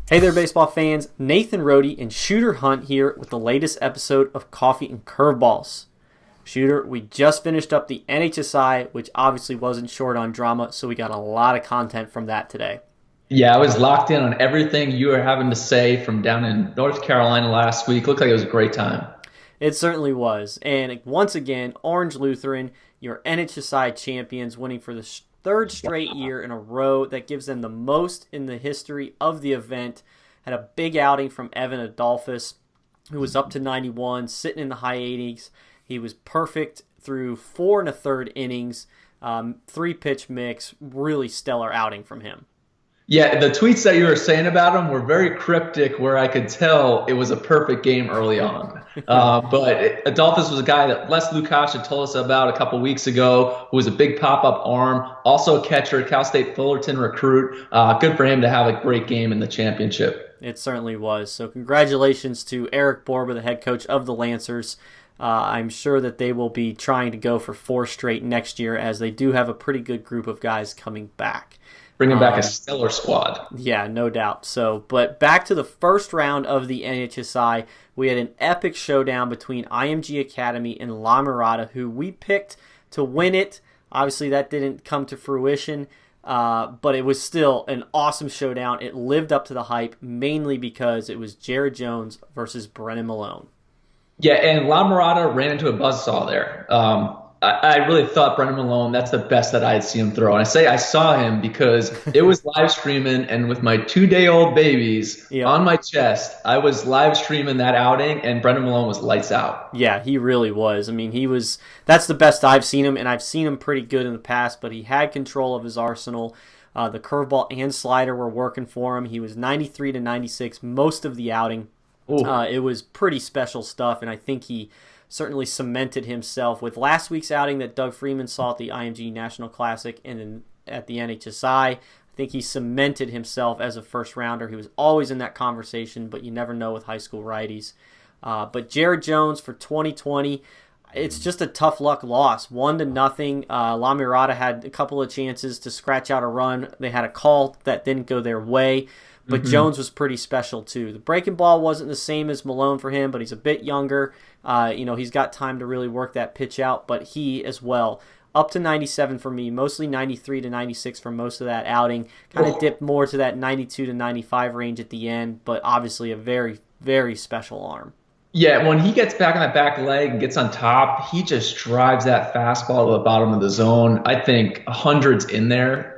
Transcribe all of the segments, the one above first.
Hey there, baseball fans. Nathan Rohde and Shooter Hunt here with the latest episode of Coffee and Curveballs. Shooter, we just finished up the NHSI, which obviously wasn't short on drama, so we got a lot of content from that today. Yeah, I was locked in on everything you were having to say from down in North Carolina last week. Looked like it was a great time. It certainly was. And once again, Orange Lutheran, your NHSI champions, winning for the third straight year in a row. That gives them the most in the history of the event. Had a big outing from Evan Adolphus, who was up to 91, sitting in the high 80s. He was perfect through 4 1/3 innings, 3-pitch mix, really stellar outing from him. Yeah, the tweets that you were saying about him were very cryptic, where I could tell it was a perfect game early on. But Adolphus was a guy that Les Lukacs had told us about a couple weeks ago, who was a big pop-up arm, also a catcher, Cal State Fullerton recruit. Good for him to have a great game in the championship. It certainly was. So congratulations to Eric Borba, the head coach of the Lancers. I'm sure that they will be trying to go for 4 straight next year, as they do have a pretty good group of guys coming back. Bringing back a stellar squad. Yeah, no doubt. So, but back to the first round of the NHSI, we had an epic showdown between IMG Academy and La Mirada, who we picked to win it. Obviously, that didn't come to fruition, but it was still an awesome showdown. It lived up to the hype, mainly because it was Jared Jones versus Brennan Malone. Yeah, and La Mirada ran into a buzzsaw there. I really thought Brendan Malone, that's the best that I had seen him throw. And I say I saw him because it was live streaming, and with my 2-day-old babies on my chest, I was live streaming that outing, and Brendan Malone was lights out. Yeah, he really was. I mean, that's the best I've seen him, and I've seen him pretty good in the past, but he had control of his arsenal. The curveball and slider were working for him. He was 93 to 96 most of the outing. It was pretty special stuff, and I think he certainly cemented himself with last week's outing that Doug Freeman saw at the IMG National Classic and then at the NHSI. I think he cemented himself as a first rounder. He was always in that conversation, but you never know with high school righties. But Jared Jones for 2020, it's just a tough luck loss. 1-0. La Mirada had a couple of chances to scratch out a run. They had a call that didn't go their way. But Jones was pretty special, too. The breaking ball wasn't the same as Malone for him, but he's a bit younger. He's got time to really work that pitch out, but he as well. Up to 97 for me, mostly 93 to 96 for most of that outing. Kind of dipped more to that 92 to 95 range at the end, but obviously a very, very special arm. Yeah, when he gets back on that back leg and gets on top, he just drives that fastball to the bottom of the zone. I think hundreds in there.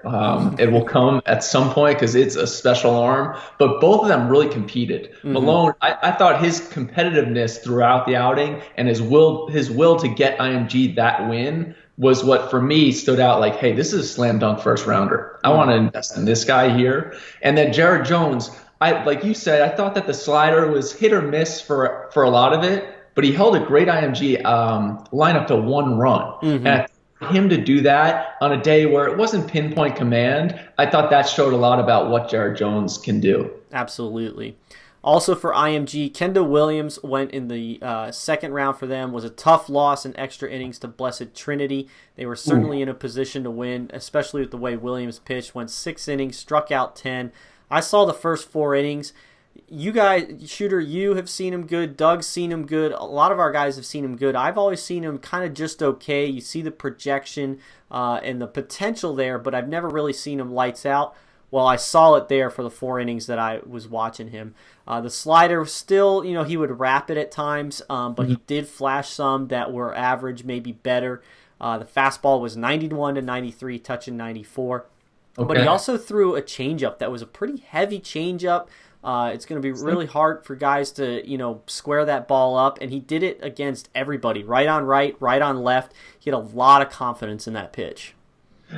It will come at some point because it's a special arm. But both of them really competed. Malone, I thought his competitiveness throughout the outing and his will to get IMG that win was what, for me, stood out like, hey, this is a slam dunk first rounder. I want to invest in this guy here. And then Jared Jones, like you said, I thought that the slider was hit or miss for a lot of it, but he held a great IMG lineup to 1 run. And for him to do that on a day where it wasn't pinpoint command, I thought that showed a lot about what Jared Jones can do. Absolutely. Also for IMG, Kendall Williams went in the second round for them. Was a tough loss in extra innings to Blessed Trinity. They were certainly in a position to win, especially with the way Williams pitched. Went 6 innings, struck out 10. I saw the first 4 innings. You guys, Shooter, you have seen him good. Doug's seen him good. A lot of our guys have seen him good. I've always seen him kind of just okay. You see the projection and the potential there, but I've never really seen him lights out. Well, I saw it there for the 4 innings that I was watching him. The slider still, he would wrap it at times, but he did flash some that were average, maybe better. The fastball was 91 to 93, touching 94. Okay. But he also threw a changeup that was a pretty heavy changeup. It's going to be really hard for guys to, square that ball up. And he did it against everybody, right on left. He had a lot of confidence in that pitch.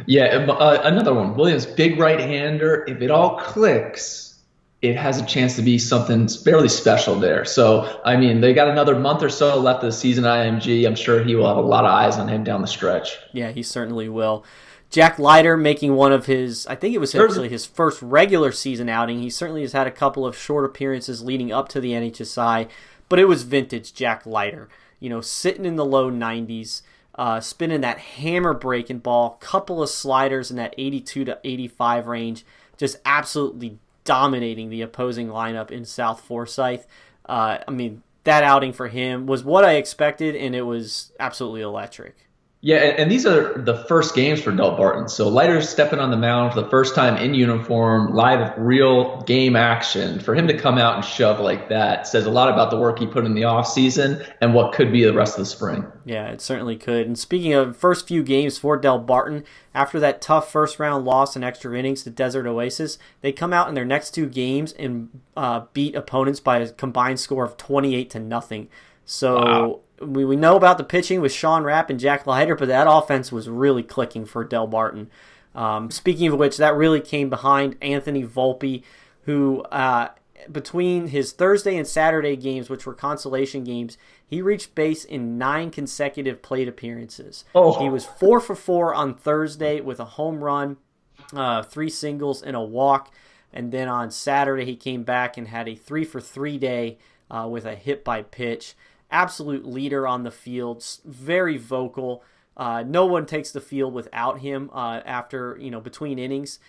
Yeah, another one. Williams, big right-hander. If it all clicks, it has a chance to be something fairly special there. So, I mean, they got another month or so left of the season at IMG. I'm sure he will have a lot of eyes on him down the stretch. Yeah, he certainly will. Jack Leiter making one of his, I think it was actually his first regular season outing. He certainly has had a couple of short appearances leading up to the NHSI, but it was vintage Jack Leiter. Sitting in the low 90s, spinning that hammer breaking ball, couple of sliders in that 82 to 85 range, just absolutely dominating the opposing lineup in South Forsyth. I mean, that outing for him was what I expected, and it was absolutely electric. Yeah, and these are the first games for Del Barton. So Leiter's stepping on the mound for the first time in uniform, live real game action. For him to come out and shove like that says a lot about the work he put in the offseason and what could be the rest of the spring. Yeah, it certainly could. And speaking of first few games for Del Barton, after that tough first-round loss in extra innings to Desert Oasis, they come out in their next two games and beat opponents by a combined score of 28-0. So wow. We know about the pitching with Sean Rapp and Jack Leiter, but that offense was really clicking for Del Barton. Speaking of which, that really came behind Anthony Volpe, who between his Thursday and Saturday games, which were consolation games, he reached base in 9 consecutive plate appearances. Oh. He was 4 for 4 on Thursday with a home run, 3 singles, and a walk. And then on Saturday, he came back and had a 3 for 3 day with a hit by pitch. Absolute leader on the field, very vocal. No one takes the field without him after, between innings.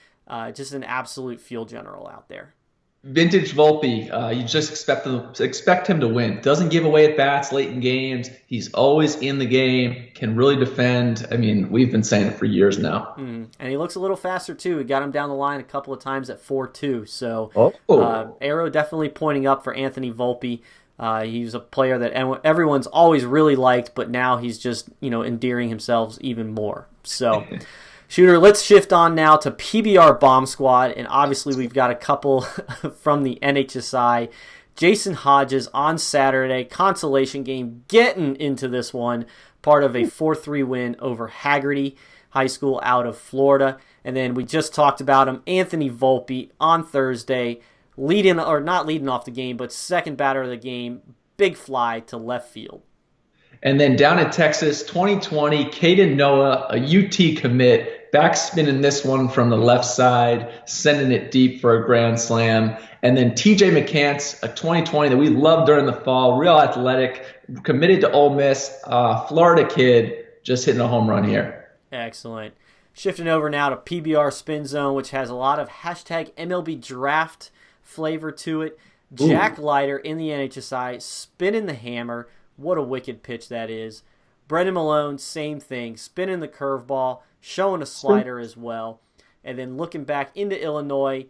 Just an absolute field general out there. Vintage Volpe, you just expect him to win. Doesn't give away at bats late in games. He's always in the game, can really defend. I mean, we've been saying it for years now. And he looks a little faster, too. We got him down the line a couple of times at 4-2. So arrow definitely pointing up for Anthony Volpe. He's a player that everyone's always really liked, but now he's just, endearing himself even more. So, Shooter, let's shift on now to PBR Bomb Squad, and obviously we've got a couple from the NHSI. Jason Hodges on Saturday, consolation game, getting into this one, part of a 4-3 win over Haggerty High School out of Florida. And then we just talked about him, Anthony Volpe on Thursday, not leading off the game, but second batter of the game, big fly to left field. And then down in Texas, 2020, Caden Noah, a UT commit, backspinning this one from the left side, sending it deep for a grand slam. And then TJ McCants, a 2020 that we loved during the fall, real athletic, committed to Ole Miss, Florida kid, just hitting a home run here. Excellent. Shifting over now to PBR Spin Zone, which has a lot of hashtag MLB draft flavor to it. Jack Leiter in the NHSI, spinning the hammer. What a wicked pitch that is. Brendan Malone, same thing, spinning the curveball, showing a slider as well. And then looking back into Illinois,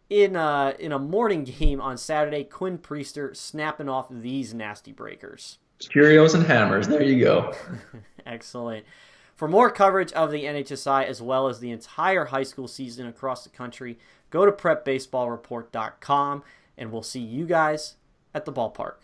in a morning game on Saturday, Quinn Priester snapping off these nasty breakers. Curios and hammers, there you go. Excellent. For more coverage of the NHSI as well as the entire high school season across the country, go to prepbaseballreport.com, and we'll see you guys at the ballpark.